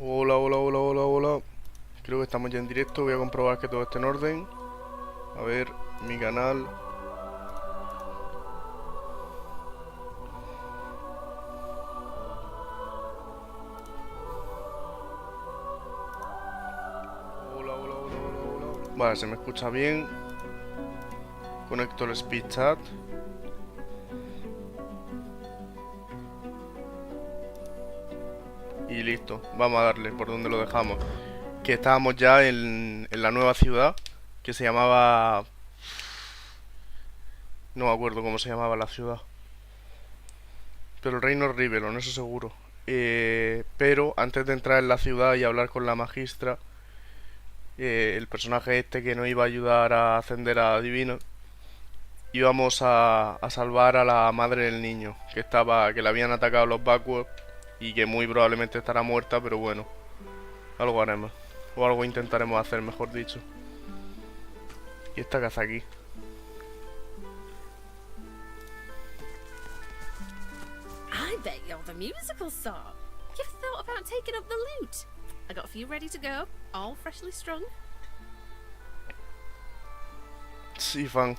Hola, hola, hola, hola, hola. Creo que estamos ya en directo. Voy a comprobar que todo esté en orden. A ver, mi canal. Hola, hola, hola, hola, hola. Vale, se me escucha bien. Conecto el speed chat. Y listo. Vamos a darle por donde lo dejamos. Que estábamos ya en la nueva ciudad. Que se llamaba... No me acuerdo cómo se llamaba la ciudad. Pero el reino Rivelo, no eso seguro. Pero antes de entrar en la ciudad y hablar con la magistra, el personaje este que nos iba a ayudar a ascender a divino, íbamos a salvar a la madre del niño, que le habían atacado los backwards y que muy probablemente estará muerta, pero bueno, algo haremos. O algo intentaremos hacer, mejor dicho. ¿Y esta casa aquí? I bet you're the musical sort. You've thought about taking up the lute. I got a few ready to go, all freshly strung. Sí, fan.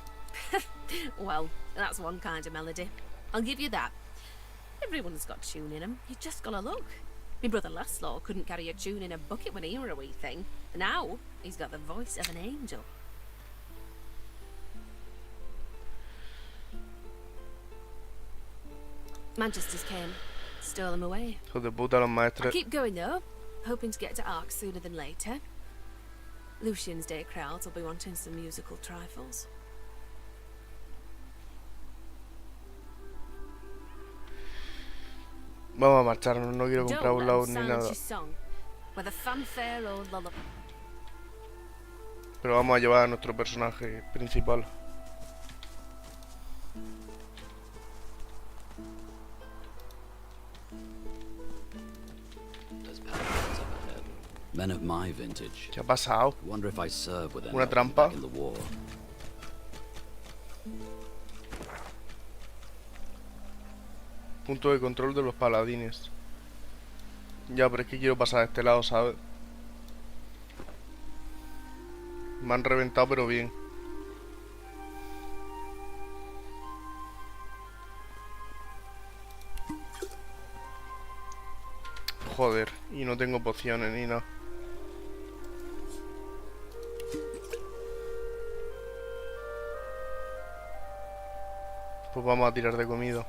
Well, that's one kind of melody. I'll give you that. Everyone's got tune in 'em. You just gotta look. My brother Laszlo couldn't carry a tune in a bucket when he were a wee thing. Now, he's got the voice of an angel. Manchester's came. Stole him away. Hijos de puta los I maestres. keep going though, hoping to get to Ark sooner than later. Lucian's Day crowds will be wanting some musical trifles. Vamos a marcharnos, no quiero comprar Don't un let 'em laúd ni silence nada. your song, whether fanfare or lullaby. Pero vamos a llevar a nuestro personaje principal. Men of my vintage. ¿Qué ha pasado? Wonder if I serve with Una anyone trampa. back in the war. Punto de control de los paladines. Ya, pero es que quiero pasar a este lado, ¿sabes? Me han reventado, pero bien. Joder, y no tengo pociones ni nada. Pues vamos a tirar de comida.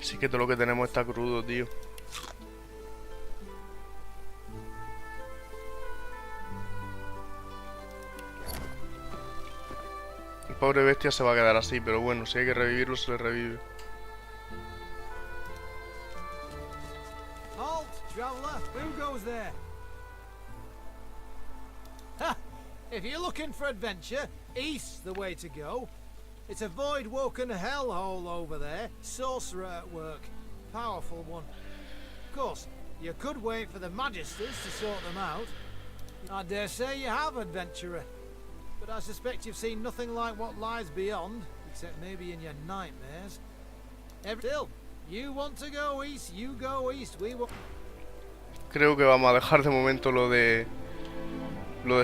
Sí que todo lo que tenemos está crudo, tío. El pobre bestia se va a quedar así, pero bueno, si hay que revivirlo, se le revive. Halt, traveller. Who goes there? Ha! If you're looking for adventure, east's the way to go. It's a void-woken hellhole over there. Sorcerer at work. Powerful one. Of course, you could wait for the Magisters to sort them out. I dare say you have, adventurer. But I suspect you've seen nothing like what lies beyond, except maybe in your nightmares. Still, you want to go east, you go east. We will... Creo que vamos a dejar de momento lo de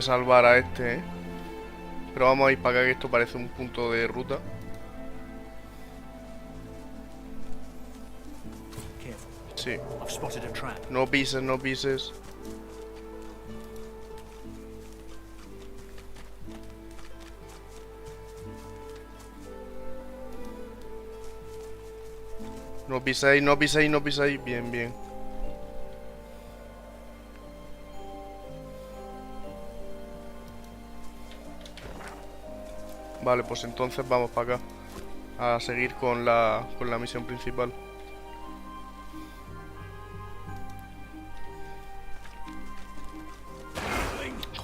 salvar a este, ¿eh? Pero vamos a ir para acá, que esto parece un punto de ruta. Sí. I've spotted a trap. No pises, no pises. No piséis, no piséis, no piséis. Bien, bien. Vale, pues entonces vamos para acá. A seguir con la misión principal.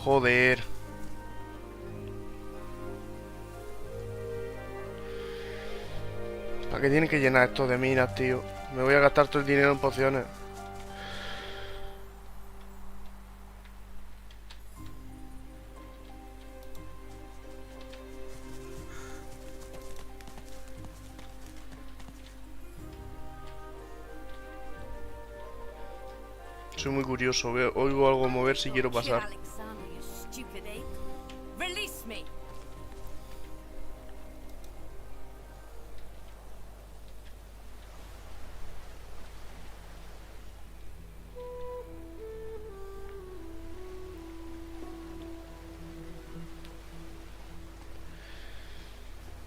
Joder. ¿Para qué tienen que llenar esto de minas, tío? Me voy a gastar todo el dinero en pociones. Soy muy curioso, oigo algo mover si quiero pasar.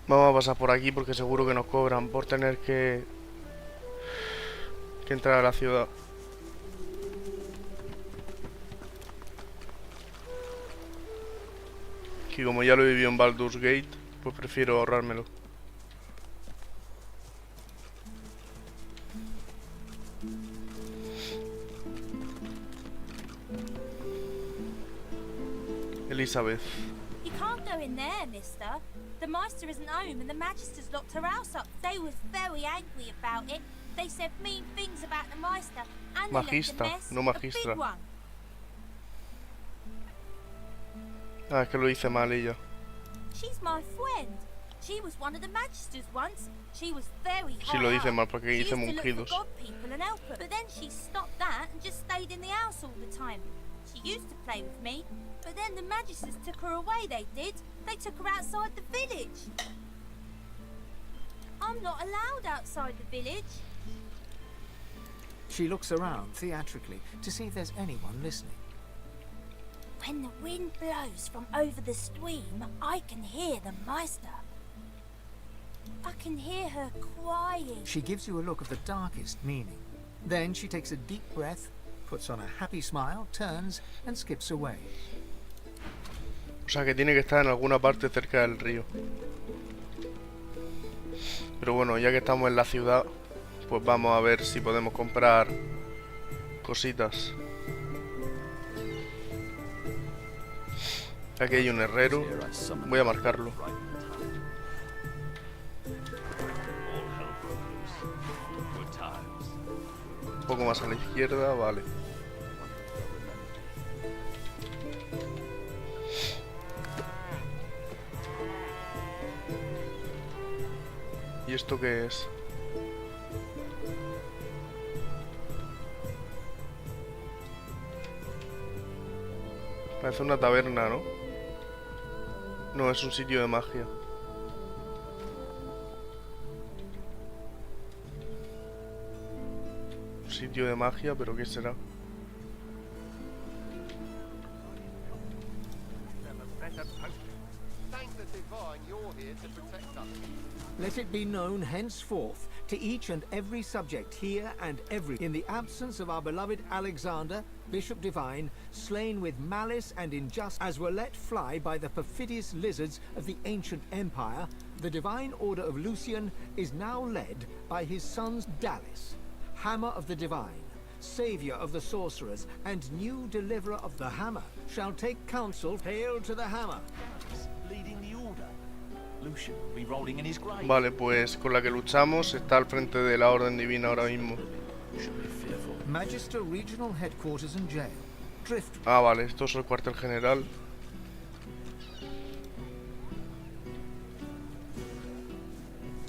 Vamos a pasar por aquí porque seguro que nos cobran por tener que entrar a la ciudad. Que como ya lo he vivido en Baldur's Gate, pues prefiero ahorrármelo. Elizabeth. You can't go in there, mister. The Meister isn't home and the Magister's locked her house up. They were very angry about it. They said mean things about the Meister and they left Magista, a mess, no magistra. a big one. Ah, es que lo hice mal ella. She's my friend. She was one of the Magisters once. She was very Sí, lo dice high mal up. porque She hice used to look mungidos. for God people and help her. But then she stopped that and just stayed in the house all the time. She used to play with me, but then the Magisters took her away, they did. They took her outside the village. I'm not allowed outside the village. She looks around theatrically to see if there's anyone listening. When the wind blows from over the stream, I can hear the Meister. I can hear her crying. She gives you a look of the darkest meaning. Then she takes a deep breath, puts on a happy smile, turns and skips away. O sea que tiene que estar en alguna parte cerca del río. Pero bueno, ya que estamos en la ciudad, pues vamos a ver si podemos comprar cositas. Aquí hay un herrero. Voy a marcarlo. Un poco más a la izquierda, vale. ¿Y esto qué es? Parece una taberna, ¿no? No, es un sitio de magia. Un sitio de magia, pero ¿qué será? Let it be known henceforth to each and every subject here and every, in the absence of our beloved Alexander, Bishop Divine, slain with malice and injustice, as were let fly by the perfidious lizards of the ancient empire, the divine order of Lucian is now led by his sons Dallas, Hammer of the Divine, Savior of the Sorcerers, and new deliverer of the Hammer, shall take counsel. Hail to the Hammer! Leading the order. Lucian will be rolling in his grave. Vale, pues con la que luchamos está al frente de la Orden Divina ahora mismo. Shouldn't be fearful. Magister Regional Headquarters and Jail. Drift. Ah, vale, esto es el cuartel general.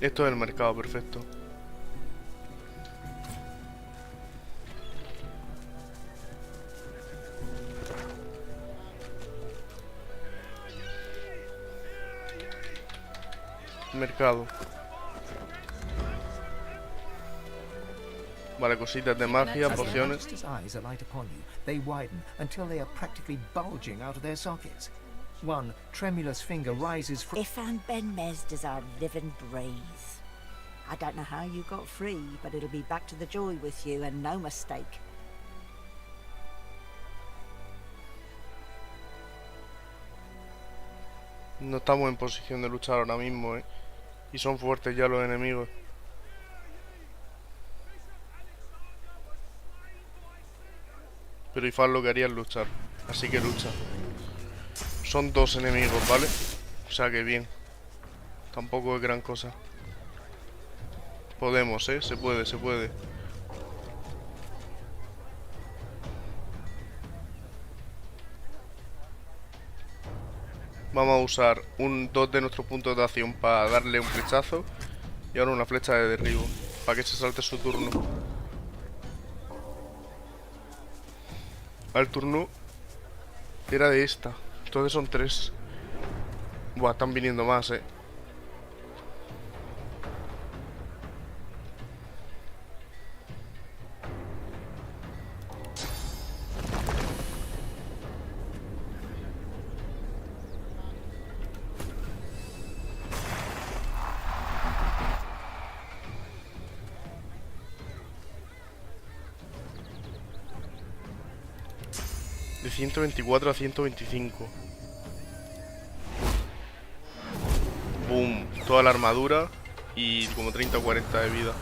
Esto es el mercado, perfecto. Mercado. Vale, cositas de magia, As the pociones. Magister's eyes alight upon you, they widen until they are practically bulging out of their sockets. One tremulous finger rises from... Ifan Ben Mezda's our living breeze. I don't know how you got free, but it'll be back to the joy with you, and no mistake. No estamos en posición de luchar ahora mismo, y son fuertes ya los enemigos. Pero Ifan lo que haría es luchar, así que lucha. Son dos enemigos, ¿vale? O sea que bien. Tampoco es gran cosa. Podemos, se puede, se puede. Vamos a usar dos de nuestros puntos de acción para darle un flechazo. Y ahora una flecha de derribo, para que se salte su turno. Al turno era de esta. Entonces son 3. Buah, están viniendo más, 124 a 125. Boom. Toda la armadura y como 30 o 40 de vida.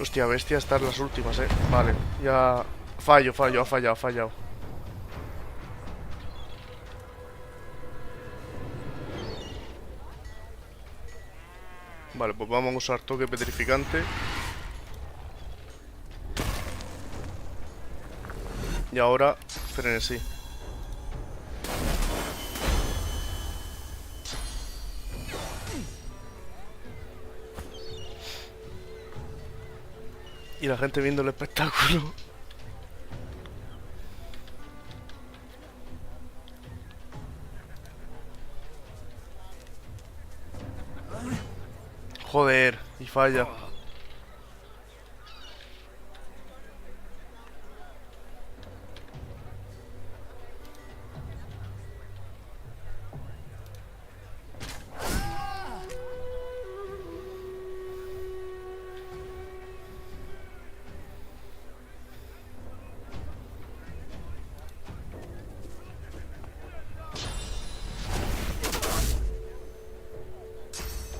Hostia, bestia, estas las últimas, Vale, ya... ha fallado. Vale, pues vamos a usar toque petrificante. Y ahora, frenesí. Y la gente viendo el espectáculo. Joder, y falla.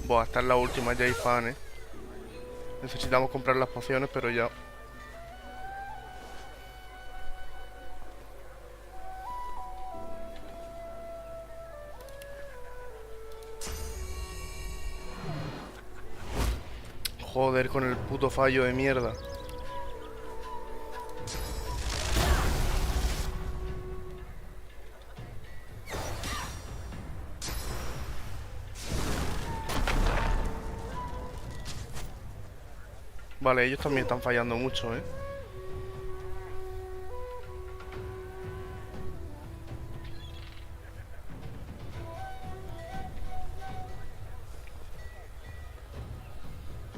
Buah, esta es la última, ya hay fan, Necesitamos comprar las pociones, pero ya. Joder, con el puto fallo de mierda. Vale, ellos también están fallando mucho,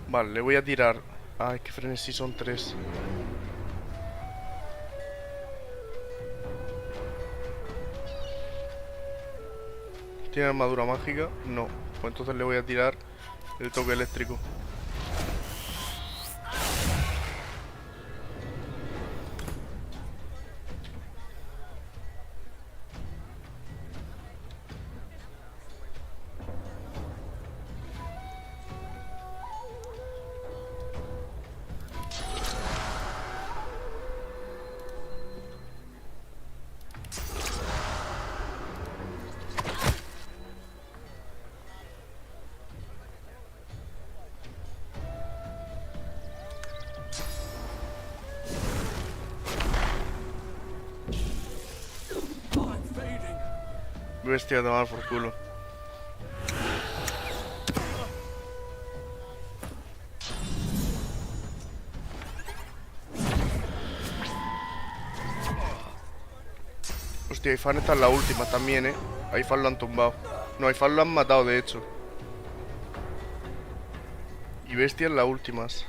Vale, le voy a tirar. Ay, que frenesí, son 3. ¿Tiene armadura mágica? No. Pues entonces le voy a tirar el toque eléctrico. Bestia, tomar por culo. Hostia, Ifan está en la última también, A Ifan lo han tumbado. No, a Ifan lo han matado, de hecho. Y Bestia en las últimas.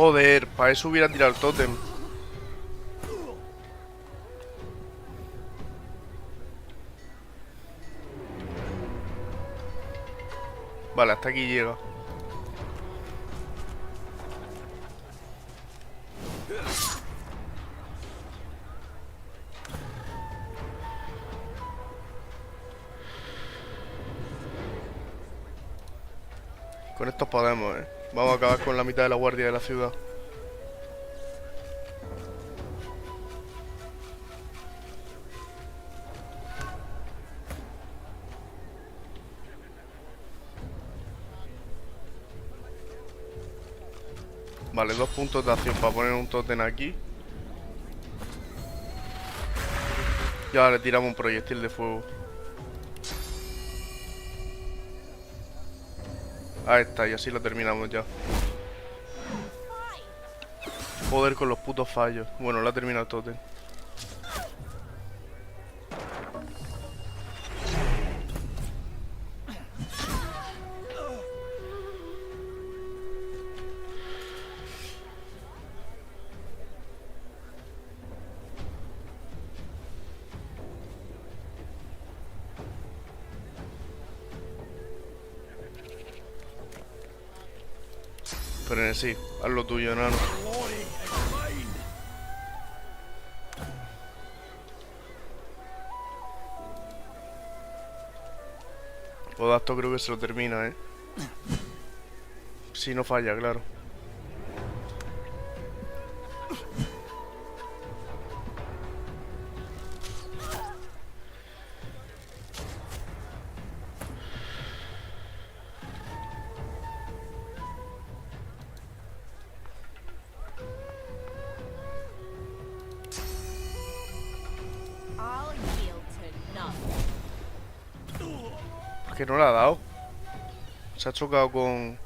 Joder, para eso hubiera tirado el tótem. Vale, hasta aquí llega. Con estos podemos, Vamos a acabar con la mitad de la guardia de la ciudad. Vale, 2 puntos de acción para poner un tótem aquí. Y ahora le tiramos un proyectil de fuego. Ahí está, y así lo terminamos ya. Joder con los putos fallos. Bueno, lo ha terminado el tótem. Pero en sí, haz lo tuyo, enano. Odasto creo que se lo termina, Si no falla, claro. I'll yield to none. Que no le ha dado. Se ha chocado con...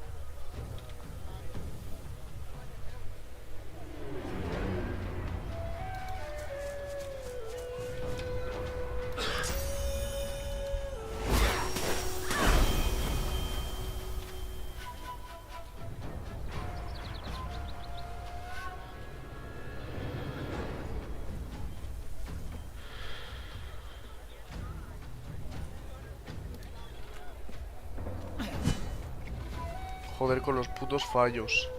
Joder con los putos fallos.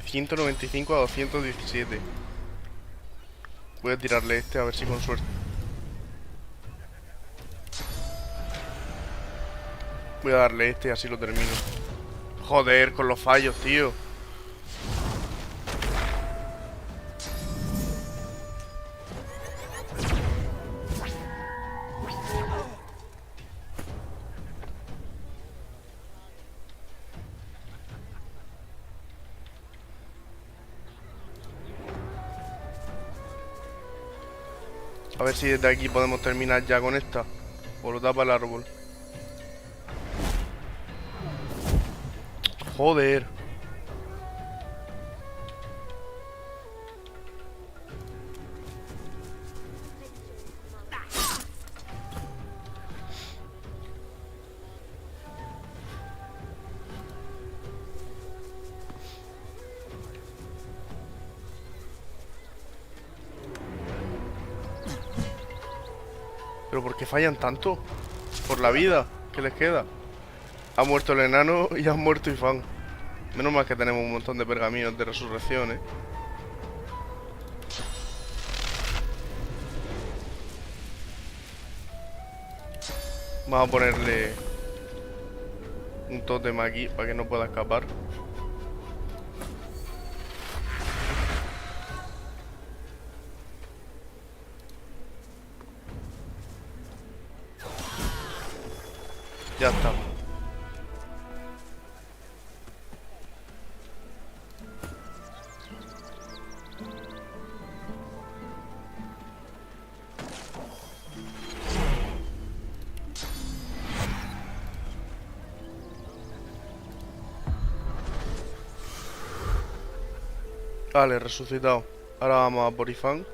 ...195 a 217. Voy a tirarle este a ver si con suerte. Voy a darle este y así lo termino. Joder con los fallos, tío. A ver si desde aquí podemos terminar ya con esta. O lo tapa el árbol. Joder. ¿Pero por qué fallan tanto? Por la vida que les queda. Ha muerto el enano y ha muerto Ifán. Menos mal que tenemos un montón de pergaminos de resurrección, Vamos a ponerle un tótem aquí para que no pueda escapar. Ya está. Vale, resucitado. Ahora vamos a por Ifán.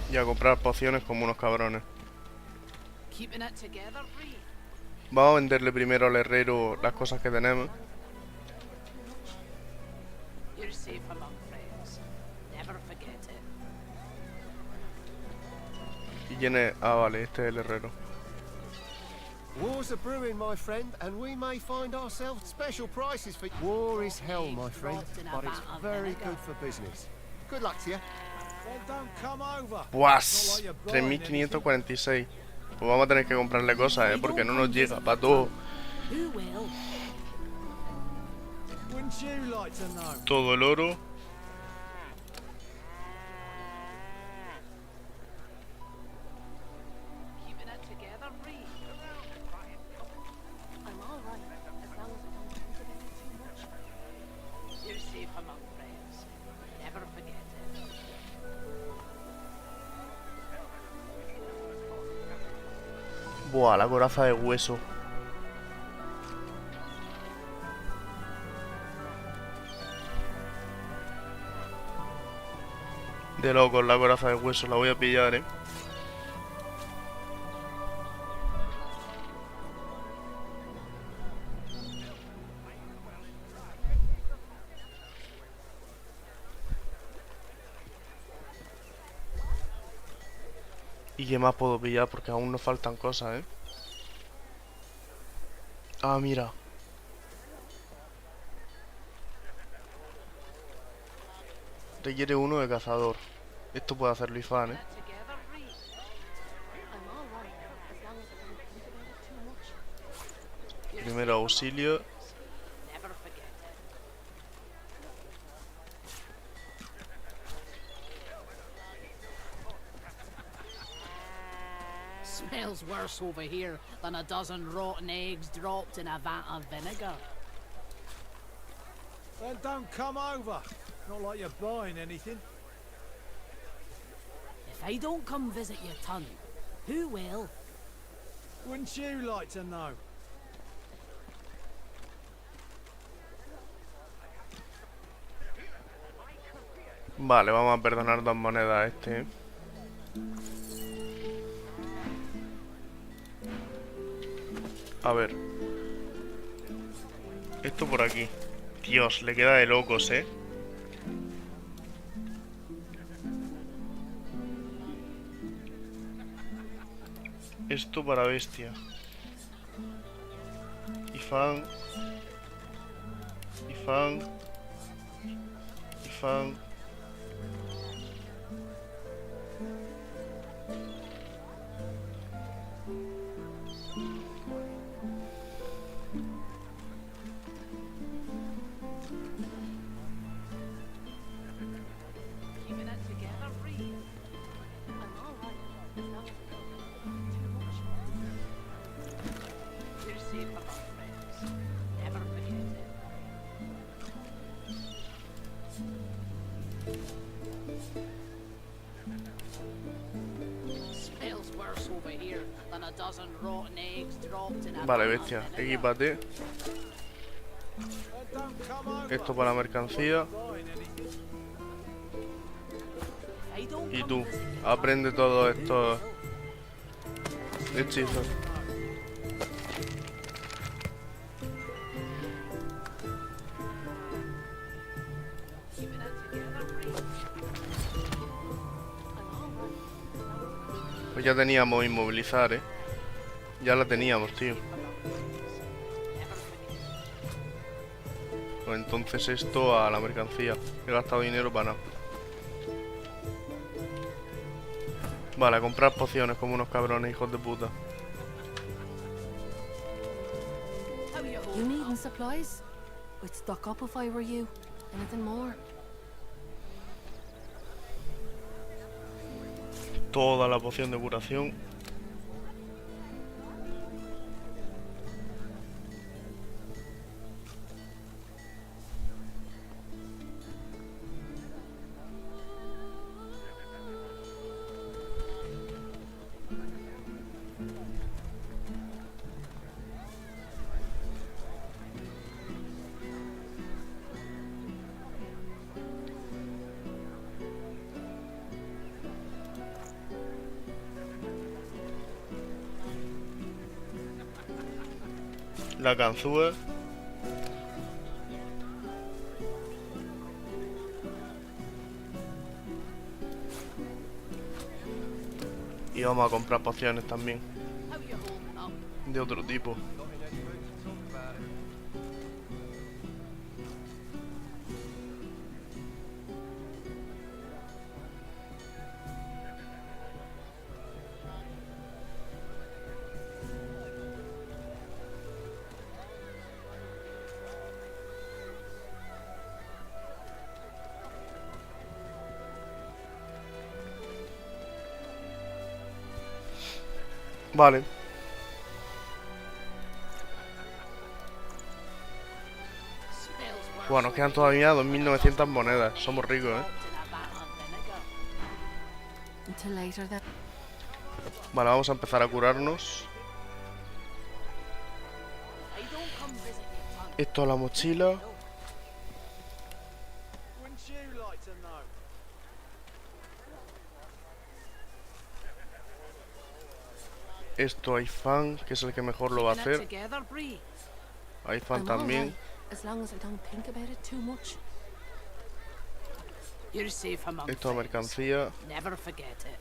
Y a comprar pociones como unos cabrones. Vamos a venderle primero al herrero las cosas que tenemos. ¿Y quién es? Ah, vale, este es el herrero. Wars are brewing, my friend, and we may find ourselves special prices for... War is hell, my friend, but it's very good for business. Good luck to you. Well, don't come over. Pues 3546. Pues vamos a tener que comprarle cosas, porque no nos llega para todo. Who will? Wouldn't you like to know? Todo el oro. Keeping it together, Reed. I'm all right, as long as I don't think about it too much. You're safe among friends. Never forget it. Buah, la coraza de hueso. De locos la coraza de hueso, la voy a pillar, ¿Y qué más puedo pillar? Porque aún nos faltan cosas, Ah, mira. Requiere uno de cazador. Esto puede hacerlo Ifan, Primero auxilio. Smells worse over here than a dozen rotten eggs dropped in a vat of vinegar. Then don't come over. Not like you're buying anything. If I don't come visit your ton, who will? Wouldn't you like to know? Vale, vamos a perdonar 2 monedas a este, A ver. Esto por aquí. Dios, le queda de locos, Esto para bestia. Ifan. Ifan. Ifan. Vale, bestia, equípate. Esto para la mercancía. Y tú, aprende todos estos hechizos. Pues ya teníamos inmovilizar, Ya la teníamos, tío. Pues entonces esto a la mercancía. He gastado dinero para nada. Vale, a comprar pociones como unos cabrones, hijos de puta. You needing supplies? I'd stock up if I were you. Anything more? Toda la poción de curación. La ganzúa. Y vamos a comprar pociones también. de otro tipo. Vale. Bueno, nos quedan todavía 2.900 monedas. Somos ricos, ¿eh? Until later then. Vale, vamos a empezar a curarnos. Esto a la mochila. Esto hay fan, que es el que mejor lo va a hacer. Hay fan también. As long as I don't think about it too much. You're safe among Esto a friends. mercancía. Never forget it.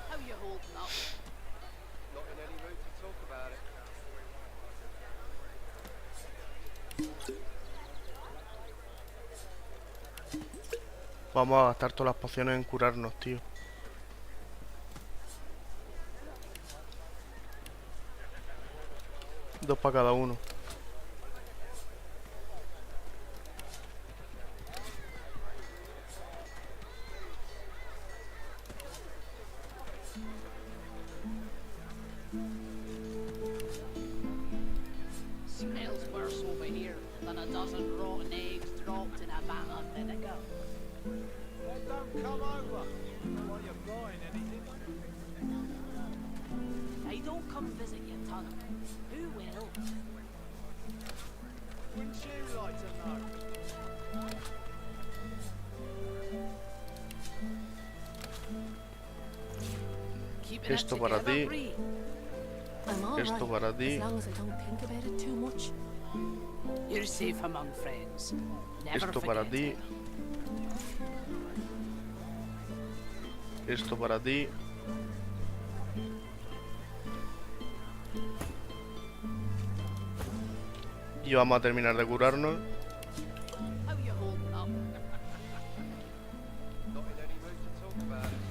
How you holding up? Not in any mood to talk about it. Vamos a gastar todas las pociones en curarnos, tío. Dos para cada uno. Smells worse over here than a dozen rotten eggs dropped in a vat of vinegar. Then don't come over. While you're buying anything. Hey, don't come visit your tunnel. Who will? Wouldn't you like to know? Keeping Esto it para together, ti. Bree. I'm all Esto right, para ti. as long as I don't think about it too much. You're safe among friends. Never Esto para forget ti. it. Esto para ti. Y vamos a terminar de curarnos. How you holding up? Not in any mood to talk about it.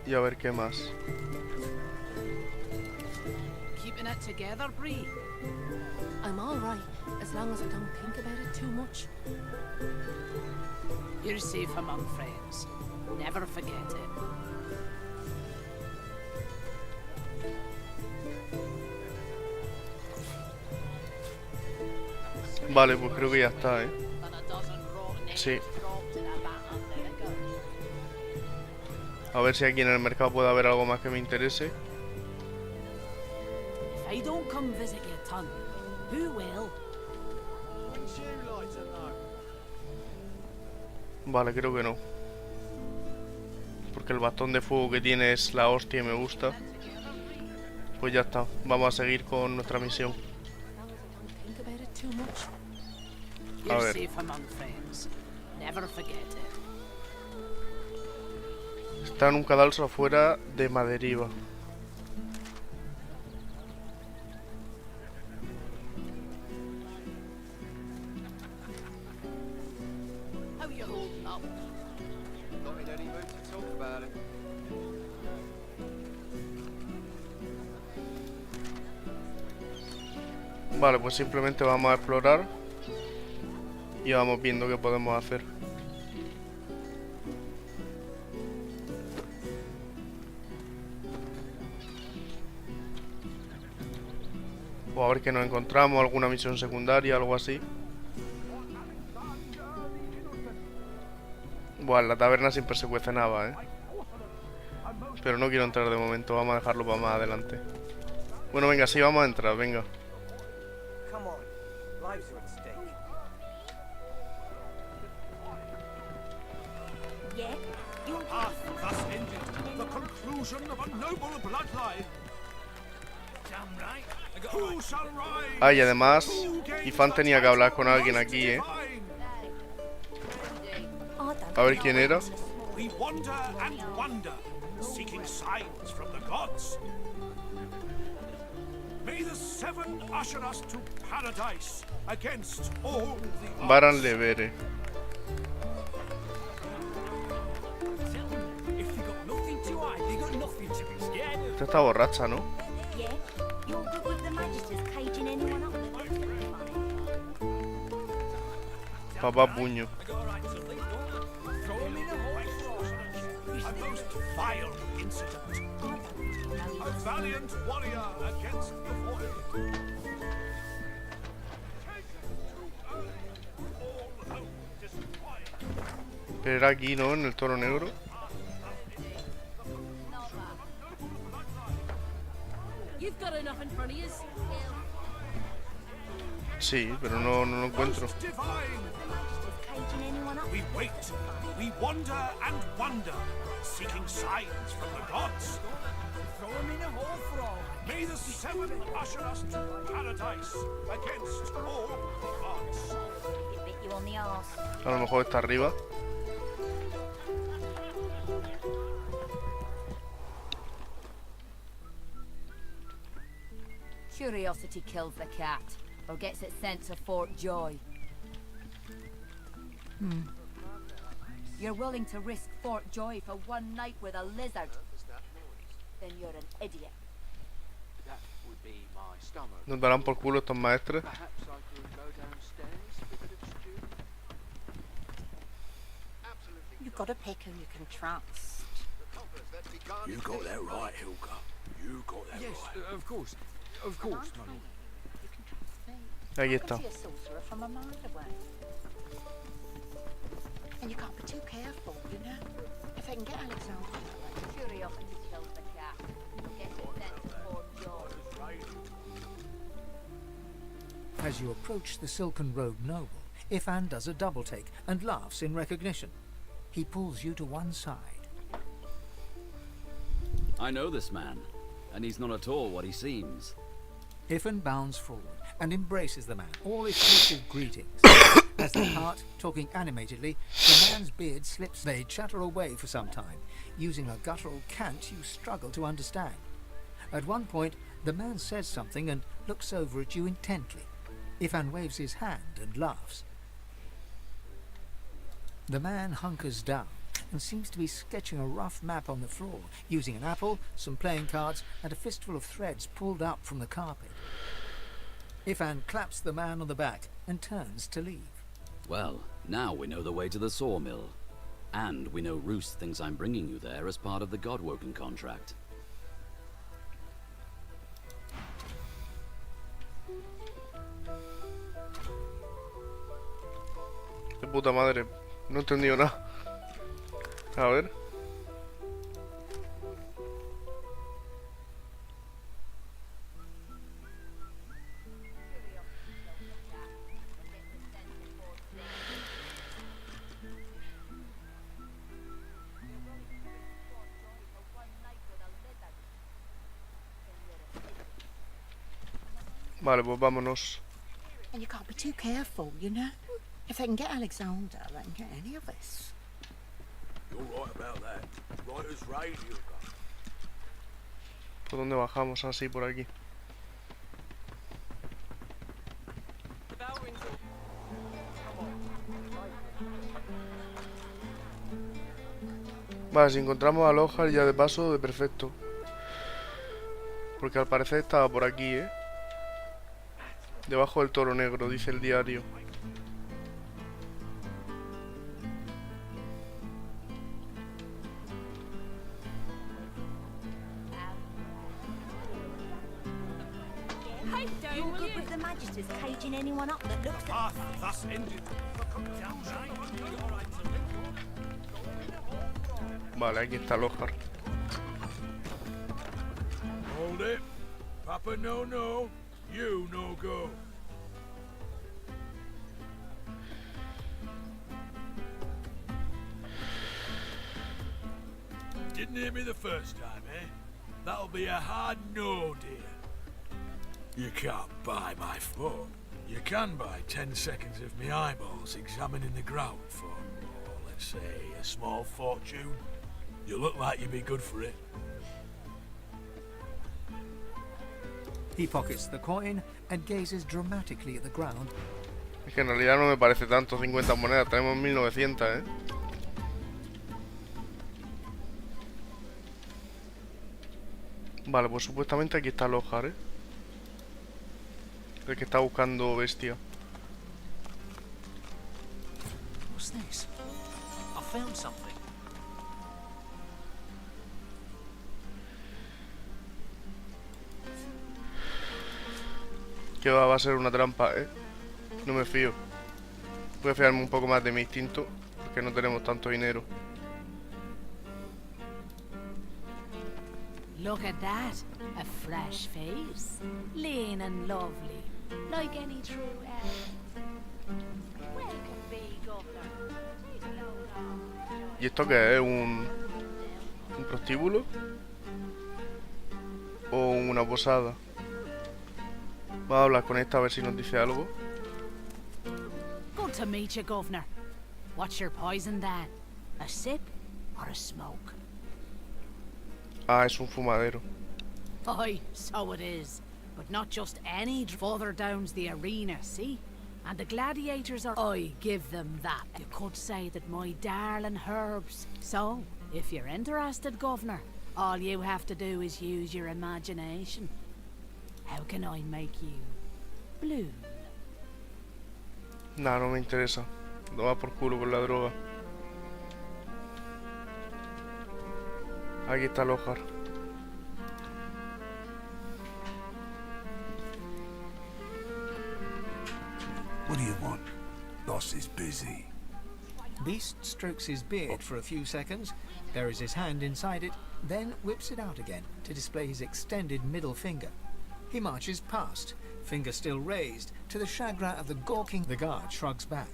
Y a ver qué más. Keeping it together, Bree. I'm all right, as long as I don't think about it too much. You're safe among friends. Never forget it. Vale, pues creo que ya está, ¿eh? Than a dozen rotten eggs Sí. dropped in a vat of vinegar. A ver si aquí en el mercado puede haber algo más que me interese. If I don't come visit your tunnel, who will? Wouldn't you like to know? Vale, creo que no. Porque el bastón de fuego que tiene es la hostia y me gusta. Pues ya está, vamos a seguir con nuestra misión. Think about it too much. A You're ver. safe among friends. Never forget it. Está en un cadalso afuera de Maderiva. How you holding up? Not in any mood to talk about it. Vale, pues simplemente vamos a explorar y vamos viendo qué podemos hacer. O a ver qué nos encontramos, alguna misión secundaria, algo así. Buah, en la taberna siempre se cuece nada, ¿eh? Pero no quiero entrar de momento, vamos a dejarlo para más adelante. Bueno, venga, sí, vamos a entrar, venga. Come on. Lives are at stake. Yeah? You're Path thus ended, the conclusion of a noble bloodline. Damn right. Who shall rise? Ah, y además, Ifan tenía que hablar con alguien aquí, I don't A ver know. quién era. We wander and wonder, seeking signs from the gods. May the seven usher us to paradise against all the Baran Levere. If they got nothing to hide, they got nothing to be scared of. Esta está borracha, ¿no? Yeah? You're good with the magisters caging anyone up that looks at the Papá puño. I got a right to live, don't I? Throw him in a hole. A most vile incident. A valiant warrior against the void. All hope destroyed. Pero era aquí, ¿no? En el toro negro. You've got enough in front of you. Sí, pero no lo encuentro. Most divine. caging anyone up. We wait, we wander and wonder, seeking signs from the gods. Throw him in a hole for all. May the seven usher us to paradise against all odds. It bit you on the arse. A lo mejor está arriba. Curiosity kills the cat, or gets it sent to Fort Joy. You're willing to risk Fort Joy for one night with a lizard? Then you're an idiot. That would be my stomach. Nos darán por culo estos maestres. Perhaps I could go downstairs for a bit of stew. You've got to pick who you can trust. You got that right, Hilka. You got that right. Of course. Of course, Mummy. You can trust me. Ahí I está. could see a sorcerer from a mile away. And you can't be too careful, you know. If they can get Alexander that way. Curiosity kills the cat, or gets it sent to Fort Joy. As you approach the silken robed noble, Ifan does a double take and laughs in recognition. He pulls you to one side. I know this man, and he's not at all what he seems. Ifan bounds forward and embraces the man, all effusive greetings. As they part, talking animatedly, the man's beard slips. They chatter away for some time, using a guttural cant you struggle to understand. At one point, the man says something and looks over at you intently. Ifan waves his hand and laughs. The man hunkers down and seems to be sketching a rough map on the floor, using an apple, some playing cards, and a fistful of threads pulled up from the carpet. Ifan claps the man on the back and turns to leave. Well, now we know the way to the sawmill. And we know Roos thinks I'm bringing you there as part of the Godwoken contract. De puta madre. No he entendido nada. A ver. Vale, pues vámonos. And you can't be too careful, you know. If they can get Alexander, they can get any of us. You're right about that. Right as rain, Hilka. ¿Por dónde bajamos? Así, por aquí. Vale, si encontramos a Lohar ya de paso, de perfecto. Porque al parecer estaba por aquí, ¿eh? Debajo del toro negro, dice el diario. You're good with the magisters caging anyone up that looks at Path thus ended. Damn right. Vale, aquí está Lohar. Hold it. Papa no no, you no go. Didn't hear me the first time, eh? That'll be a hard no, dear. You can't buy my phone. You can buy 10 seconds of me eyeballs examining the ground for, let's say, a small fortune. You look like you'd be good for it. He pockets the coin and gazes dramatically at the ground. Es que en realidad no me parece tanto, 50 monedas, tenemos 1900, ¿eh? Vale, pues supuestamente aquí está Lohar, ¿eh? El que está buscando bestia. What's this? I found something. Que va a ser una trampa, ¿eh? No me fío. Voy a fiarme un poco más de mi instinto, porque no tenemos tanto dinero. Look at that. A fresh face. Lean and lovely. Like any true elf. Welcome, be governor. Take a load off. ¿Y esto qué es? ¿Un prostíbulo? ¿O una posada? Vamos a hablar con esta a ver si nos dice algo. Good to meet you, governor. What's your poison then? A sip or a smoke? Ah, es un fumadero. Aye, so it is. But not just any. Further down's the arena, see? And the gladiators are... I give them that. You could say that my darling herbs. So, if you're interested, governor, all you have to do is use your imagination. How can I make you blue? Nah, no me interesa. Lo va por culo con la droga. Aquí está Lohar. What do you want? Boss is busy. Beast strokes his beard for a few seconds, buries his hand inside it, then whips it out again to display his extended middle finger. He marches past, finger still raised, to the chagrin of the gawking. The guard shrugs back.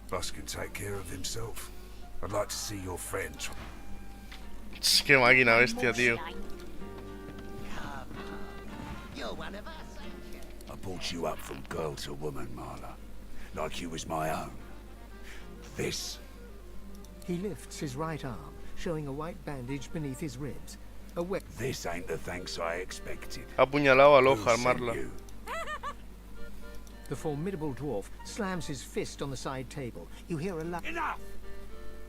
Boss can take care of himself. I'd like to see your friend. Qué máquina bestia, tío. I brought you up from girl to woman, Marla. Like you was my own. This. He lifts his right arm, showing a white bandage beneath his ribs. A whip. This ain't the thanks I expected. Ha apuñalado a Lohar, Who sent Marla. you? The formidable dwarf slams his fist on the side table. You hear a laugh. Enough!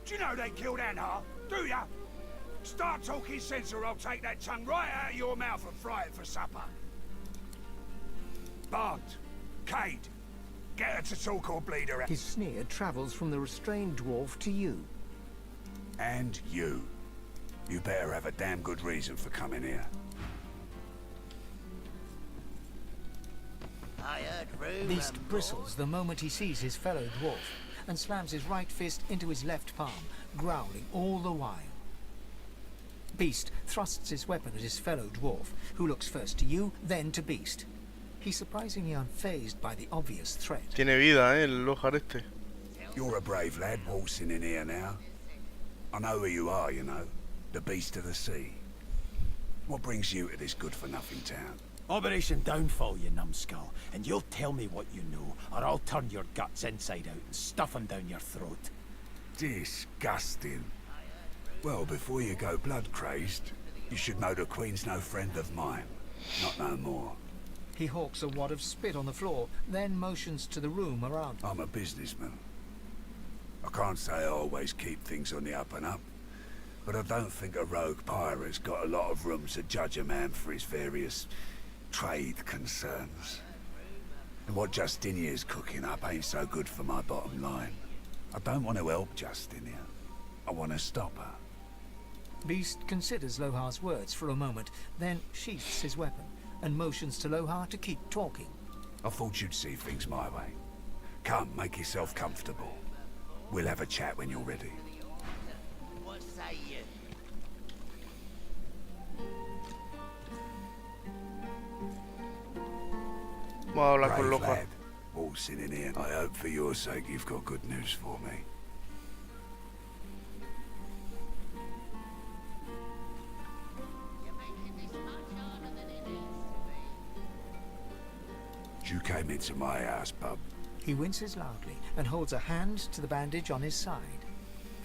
Do you know they killed Anhar? Do ya? Start talking sense or I'll take that tongue right out of your mouth and fry it for supper. Bart, Cade, get her to talk or bleed her out. His sneer travels from the restrained dwarf to you. And you. You better have a damn good reason for coming here. I heard rumor. Beast bristles the moment he sees his fellow dwarf and slams his right fist into his left palm, growling all the while. Beast thrusts his weapon at his fellow dwarf, who looks first to you, then to Beast. He's surprisingly unfazed by the obvious threat. Tiene vida, el Lohar este. You're a brave lad waltzing in here now. I know who you are, you know. The Beast of the Sea. What brings you to this good-for-nothing town? Operation Downfall, you numbskull, and you'll tell me what you know, or I'll turn your guts inside out and stuff them down your throat. Disgusting. Well, before you go blood-crazed, you should know the Queen's no friend of mine. Not no more. He hawks a wad of spit on the floor, then motions to the room around. I'm a businessman. I can't say I always keep things on the up and up, but I don't think a rogue pirate's got a lot of room to judge a man for his various trade concerns. And what Justinia's cooking up ain't so good for my bottom line. I don't want to help Justinia. I want to stop her. Beast considers Lohar's words for a moment, then sheaths his weapon and motions to Lohar to keep talking. I thought you'd see things my way. Come, make yourself comfortable. We'll have a chat when you're ready. What say you? Vamos a hablar con Brave Lockhart. lad, waltzing in here. I hope for your sake you've got good news for me. You came into my house, bub. He winces loudly and holds a hand to the bandage on his side.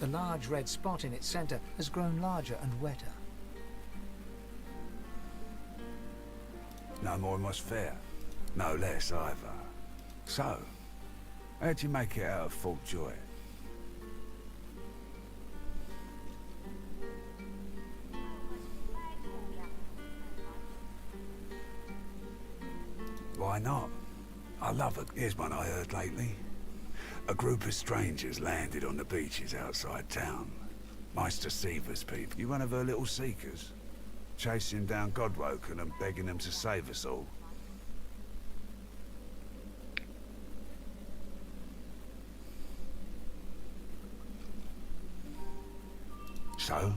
The large red spot in its center has grown larger and wetter. No more must fear. No less either. So, how'd you make it out of Fort Joy? Why not? I love it. Here's one I heard lately. A group of strangers landed on the beaches outside town. Meister Seaver's people. You one of her little seekers? Chasing down Godwoken and begging them to save us all. So,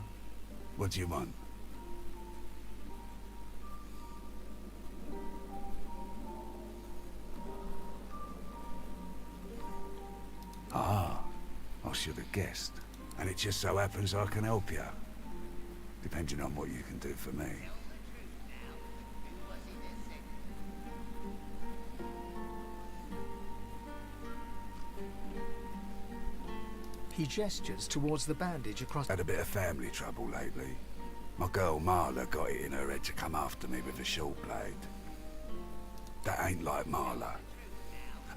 what do you want? Ah, I should have guessed. And it just so happens I can help you. Depending on what you can do for me. He gestures towards the bandage across... Had a bit of family trouble lately. My girl Marla got it in her head to come after me with a short blade. That ain't like Marla.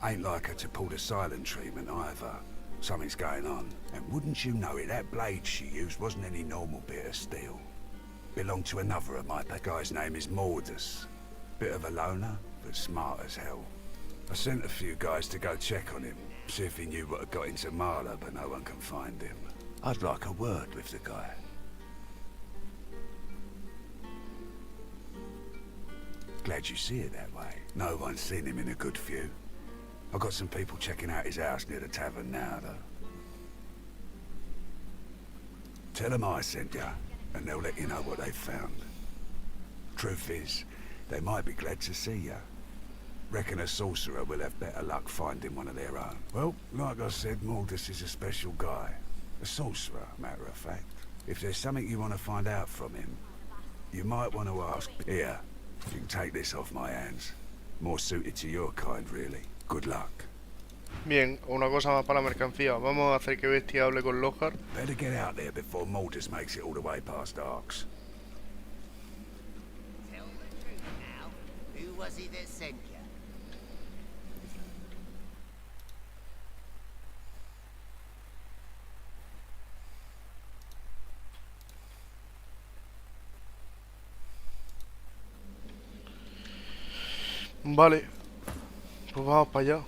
Ain't like her to pull the silent treatment either. Something's going on. And wouldn't you know it, that blade she used wasn't any normal bit of steel. Belonged to another of my pet. Guy's name is Mordus. Bit of a loner, but smart as hell. I sent a few guys to go check on him. See if he knew what had got into Marla, but no one can find him. I'd like a word with the guy. Glad you see it that way. No one's seen him in a good few. I've got some people checking out his house near the tavern now, though. Tell them I sent ya, and they'll let you know what they've found. Truth is, they might be glad to see ya. Reckon a sorcerer will have better luck finding one of their own. Well, like I said, Mordus is a special guy. A sorcerer, matter of fact. If there's something you want to find out from him, you might want to ask. Here, you can take this off my hands. More suited to your kind, really. Good luck. Bien, una cosa más para la mercancía. Vamos a hacer que Bestia hable con Lockhart. Better get out there before Mordus makes it all the way past Arks. Tell the truth now. Who was it that sent you? Vale, pues vamos para allá.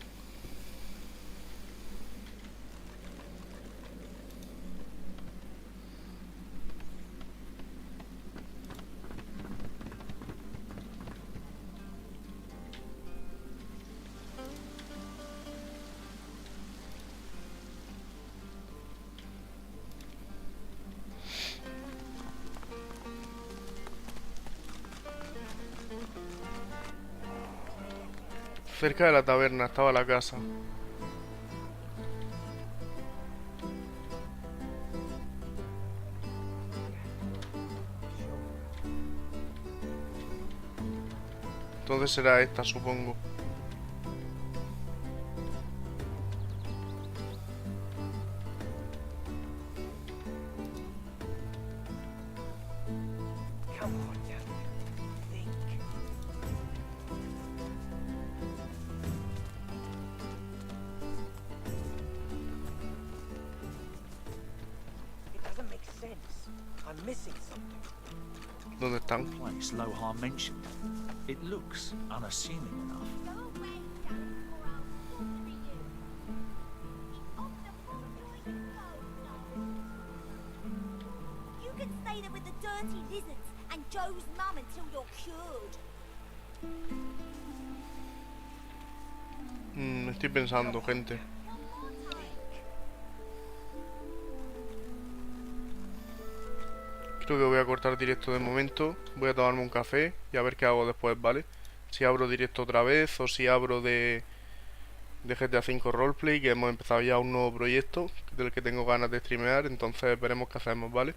Cerca de la taberna estaba la casa. Entonces será esta, supongo. ¿Dónde están? Place Lohar mentioned. It looks unassuming enough. You can stay there with the dirty lizards and Joe's mum until you're cured. Estoy pensando, gente. Creo que voy a cortar directo de momento. Voy a tomarme un café y a ver qué hago después, ¿vale? Si abro directo otra vez o si abro de GTA V Roleplay, que hemos empezado ya un nuevo proyecto del que tengo ganas de streamear, entonces veremos qué hacemos, ¿vale?